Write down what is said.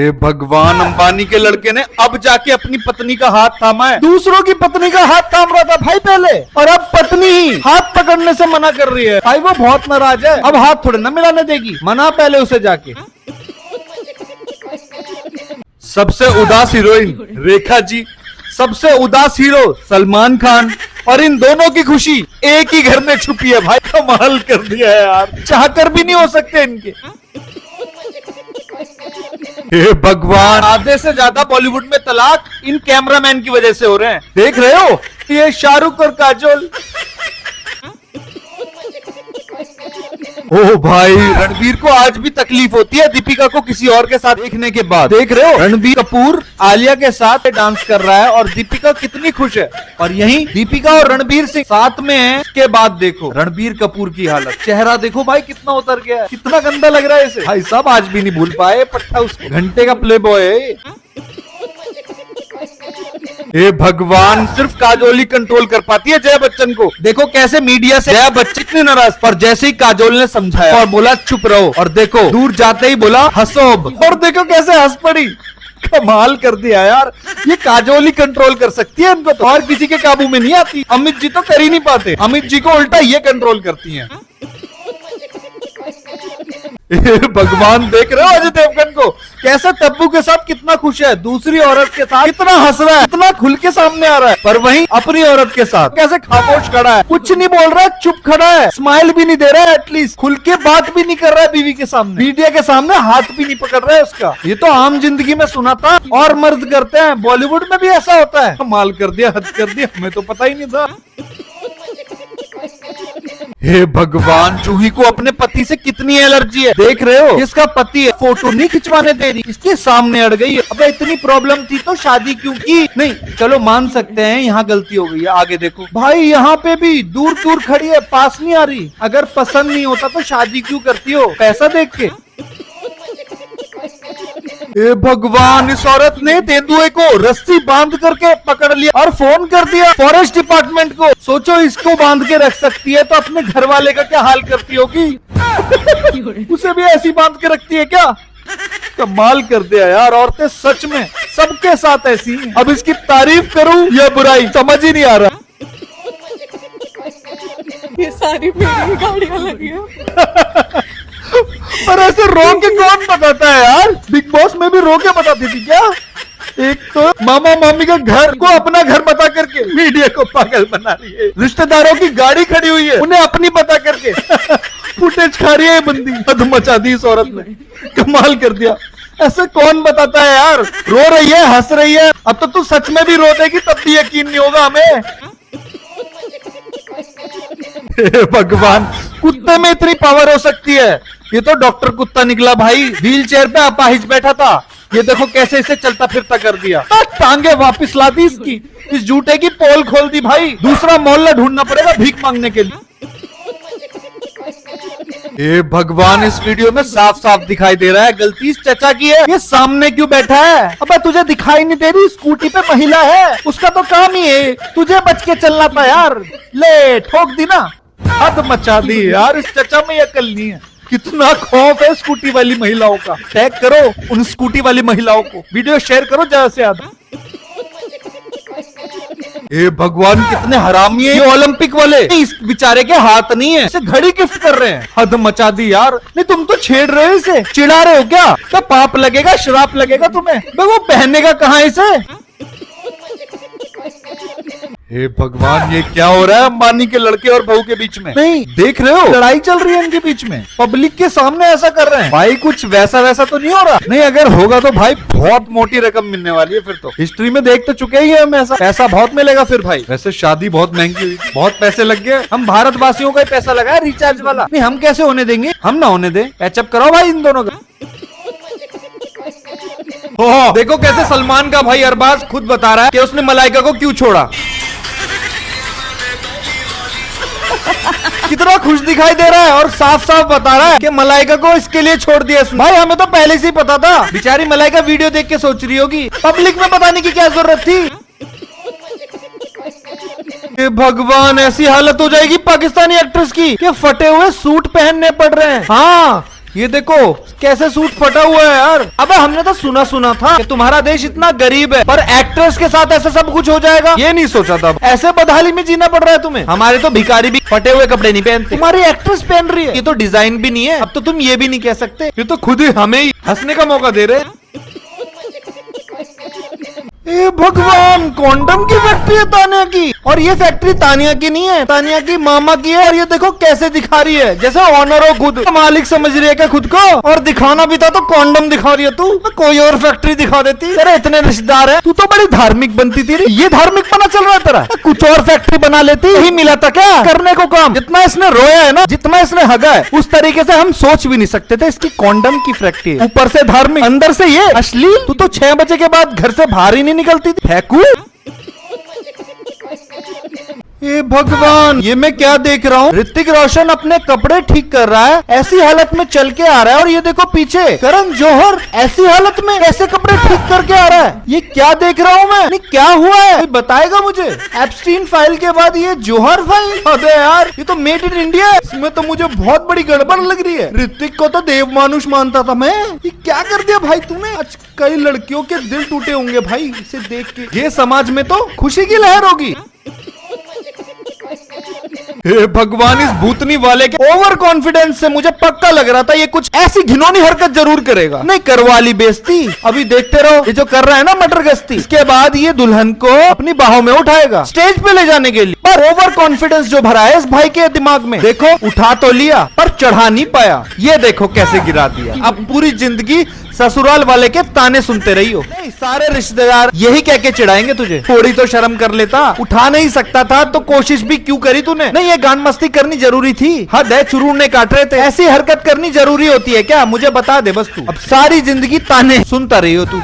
हे भगवान, अंबानी के लड़के ने अब जाके अपनी पत्नी का हाथ थामा है। दूसरों की पत्नी का हाथ थाम रहा था भाई पहले, और अब पत्नी ही हाथ पकड़ने से मना कर रही है। भाई वो बहुत नाराज है, अब हाथ थोड़े ना मिलाने देगी, मना पहले उसे जाके। सबसे उदास हीरोइन रेखा जी, सबसे उदास हीरो सलमान खान, और इन दोनों की खुशी एक ही घर में छुपी है। भाई कमाल कर दिया है यार, चाहकर भी नहीं हो सकते इनके। हे भगवान, आधे से ज्यादा बॉलीवुड में तलाक इन कैमरामैन की वजह से हो रहे हैं। देख रहे हो, ये शाहरुख और काजोल। ओ भाई, रणबीर को आज भी तकलीफ होती है दीपिका को किसी और के साथ देखने के बाद। देख रहे हो, रणबीर कपूर आलिया के साथ डांस कर रहा है और दीपिका कितनी खुश है, और यहीं दीपिका और रणबीर सिंह साथ में हैं। इसके बाद देखो रणबीर कपूर की हालत, चेहरा देखो भाई कितना उतर गया है, कितना गंदा लग रहा है इसे। भाई साहब आज भी नहीं भूल पाए पट्टा उसको, घंटे का प्ले बॉय है। हे भगवान, सिर्फ काजोल ही कंट्रोल कर पाती है जया बच्चन को। देखो कैसे मीडिया से जया बच्चन इतनी नाराज, पर जैसे ही काजोल ने समझाया और बोला चुप रहो, और देखो दूर जाते ही बोला हंसो अब, और देखो कैसे हंस पड़ी। कमाल कर दिया यार, ये काजोल ही कंट्रोल कर सकती है इनको तो, और किसी के काबू में नहीं आती। अमित जी तो कर ही नहीं पाते, अमित जी को उल्टा ये कंट्रोल करती हैं। भगवान, देख रहे हो अजय देवगन को कैसे तब्बू के साथ कितना खुश है, दूसरी औरत के साथ कितना हंस रहा है, कितना खुल के सामने आ रहा है, पर वहीं अपनी औरत के साथ कैसे खामोश खड़ा है, कुछ नहीं बोल रहा है, चुप खड़ा है, स्माइल भी नहीं दे रहा है, एटलीस्ट खुल के बात भी नहीं कर रहा है बीवी के सामने, मीडिया के सामने हाथ भी नहीं पकड़ रहा है उसका। ये तो आम जिंदगी में सुना था, और मर्द करते हैं, बॉलीवुड में भी ऐसा होता है। कमाल कर दिया, हद कर दिया, हमें तो पता ही नहीं था। हे भगवान, जूही को अपने पति से कितनी एलर्जी है। देख रहे हो, इसका पति है, फोटो नहीं खिंचवाने दे रही, इसके सामने अड़ गई है। अबे इतनी प्रॉब्लम थी तो शादी क्यों की? नहीं चलो मान सकते हैं यहाँ गलती हो गई है, आगे देखो। भाई यहाँ पे भी दूर दूर खड़ी है, पास नहीं आ रही। अगर पसंद नहीं होता तो शादी क्यों करती हो, पैसा देख के? हे भगवान, इस औरत ने तेंदुए को रस्सी बांध करके पकड़ लिया और फोन कर दिया फॉरेस्ट डिपार्टमेंट को। सोचो, इसको बांध के रख सकती है तो अपने घर वाले का क्या हाल करती होगी। उसे भी ऐसी बांध के रखती है क्या? कमाल कर दिया यार, औरतें सच में सबके साथ ऐसी हैं। अब इसकी तारीफ करूं या बुराई, समझ ही नहीं आ रहा। ये सारी मेरी गाड़ियां लगी है। पर ऐसे रो के कौन बताता है यार? बिग बॉस में भी रो के बताती थी क्या? एक तो मामा मामी का घर को अपना घर बता करके मीडिया को पागल बना रही है, रिश्तेदारों की गाड़ी खड़ी हुई है उन्हें अपनी बता करके फुटेज खा रही है बंदी। हद मचा दी इस औरत ने, कमाल कर दिया। ऐसे कौन बताता है यार? रो रही है, हंस रही है, अब तो तू सच में भी रो देगी तब भी यकीन नहीं होगा हमें। भगवान, कुत्ते में इतनी पावर हो सकती है? ये तो डॉक्टर कुत्ता निकला भाई, व्हील चेयर पे अपाहिज बैठा था, ये देखो कैसे इसे चलता फिरता कर दिया। टांगे वापस ला दी इसकी, इस जूते की पोल खोल दी भाई। दूसरा मोहल्ला ढूंढना पड़ेगा भीख मांगने के लिए। हे भगवान, इस वीडियो में साफ साफ दिखाई दे रहा है गलती इस चचा की है। ये सामने क्यों बैठा है? अबे तुझे दिखाई नहीं दे रही स्कूटी पे महिला है? उसका तो काम ही है, तुझे बच के चलना था यार। ले ठोक दी ना, हद मचा दी यार। इस चचा में अकल नहीं है। कितना खौफ है स्कूटी वाली महिलाओं का। टैग करो उन स्कूटी वाली महिलाओं को, वीडियो शेयर करो ज्यादा से ज्यादा। हे भगवान, कितने हरामी है ये ओलंपिक वाले। इस बेचारे के हाथ नहीं है, इसे घड़ी गिफ्ट कर रहे हैं। हद मचा दी यार। नहीं तुम तो छेड़ रहे हो इसे, चिढ़ा रहे हो क्या? तो पाप लगेगा, श्राप लगेगा तुम्हें। वो पहनेगा कहाँ इसे? हे भगवान, ये क्या हो रहा है अंबानी के लड़के और बहू के बीच में? नहीं देख रहे हो, लड़ाई चल रही है इनके बीच में, पब्लिक के सामने ऐसा कर रहे हैं। भाई कुछ वैसा वैसा तो नहीं हो रहा? नहीं, अगर होगा तो भाई बहुत मोटी रकम मिलने वाली है। फिर तो हिस्ट्री में देख तो चुके ही है हम, ऐसा पैसा बहुत मिलेगा फिर भाई। वैसे शादी बहुत महंगी हुई, बहुत पैसे लग गए। हम भारतवासियों का ही पैसा लगा है रिचार्ज वाला। नहीं हम कैसे होने देंगे? हम ना होने दे, पैचअप कराओ भाई इन दोनों का। देखो कैसे सलमान का भाई अरबाज खुद बता रहा है कि उसने मलाइका को क्यों छोड़ा। कितना खुश दिखाई दे रहा है और साफ साफ बता रहा है कि मलाइका को इसके लिए छोड़ दिया इसने। भाई हमें तो पहले से ही पता था। बेचारी मलाइका वीडियो देख के सोच रही होगी पब्लिक में बताने की क्या जरूरत थी। भगवान, ऐसी हालत हो जाएगी पाकिस्तानी एक्ट्रेस की कि फटे हुए सूट पहनने पड़ रहे हैं। हाँ, ये देखो कैसे सूट फटा हुआ है यार। अबे हमने तो सुना था कि तुम्हारा देश इतना गरीब है, पर एक्ट्रेस के साथ ऐसा सब कुछ हो जाएगा ये नहीं सोचा था। ऐसे बदहाली में जीना पड़ रहा है तुम्हें। हमारे तो भिखारी भी फटे हुए कपड़े नहीं पहनते, तुम्हारी एक्ट्रेस पहन रही है। ये तो डिजाइन भी नहीं है। अब तो तुम ये भी नहीं कह सकते, ये तो खुद ही हमें ही हंसने का मौका दे रहे। ए भगवान, कॉन्डम की फैक्ट्री है तानिया की, और ये फैक्ट्री तानिया की नहीं है, तानिया की मामा की है। और ये देखो कैसे दिखा रही है, जैसे ऑनर हो खुद, मालिक समझ रही है क्या खुद को। और दिखाना भी था तो कॉन्डम दिखा रही है तू, कोई और फैक्ट्री दिखा देती। तेरे इतने रिश्तेदार है, तू तो बड़ी धार्मिक बनती थी। ये धार्मिक बना चल रहा है तेरा, कुछ और फैक्ट्री बना लेती। ही मिला था क्या करने को काम? जितना इसने रोया है ना, जितना इसने हगा है, उस तरीके से हम सोच भी नहीं सकते थे। इसकी कॉन्डम की फैक्ट्री, ऊपर से धार्मिक, अंदर से ये अश्लील। तू तो 6 बजे के बाद घर से बाहर ही नहीं निकलती थी। फेंकू। ये भगवान, ये मैं क्या देख रहा हूँ? ऋतिक रोशन अपने कपड़े ठीक कर रहा है, ऐसी हालत में चल के आ रहा है। और ये देखो पीछे करण जौहर ऐसी हालत में ऐसे कपड़े ठीक करके आ रहा है। ये क्या देख रहा हूँ मैं? नहीं, क्या हुआ है कोई बताएगा मुझे? एप्स्टीन फाइल के बाद ये जौहर फाइल। अबे यार, ये तो मेड इन इंडिया है। इसमें तो मुझे बहुत बड़ी गड़बड़ लग रही है। ऋतिक को तो देव मानुष मानता था मैं। ये क्या कर दिया भाई तूने? आज कई लड़कियों के दिल टूटे होंगे भाई इसे देख के। ये समाज में तो खुशी की लहर होगी। हे भगवान, इस भूतनी वाले के ओवर कॉन्फिडेंस से मुझे पक्का लग रहा था ये कुछ ऐसी घिनौनी हरकत जरूर करेगा। नहीं करवा ली बेइज्जती, अभी देखते रहो। ये जो कर रहा है ना मटर गश्ती, इसके बाद ये दुल्हन को अपनी बाहों में उठाएगा स्टेज पे ले जाने के लिए। पर ओवर कॉन्फिडेंस जो भरा है इस भाई के दिमाग में, देखो उठा तो लिया पर चढ़ा नहीं पाया। ये देखो कैसे गिरा दिया। अब पूरी जिंदगी ससुराल वाले के ताने सुनते रही हो। नहीं, सारे रिश्तेदार यही कह के चिढ़ाएंगे तुझे। थोड़ी तो शर्म कर लेता, उठा नहीं सकता था तो कोशिश भी क्यों करी तूने? नहीं, ये गान मस्ती करनी जरूरी थी। हद है, चुरूने काट रहे थे। ऐसी हरकत करनी जरूरी होती है क्या? मुझे बता दे बस तू। अब सारी जिंदगी ताने सुनता रही हो तू।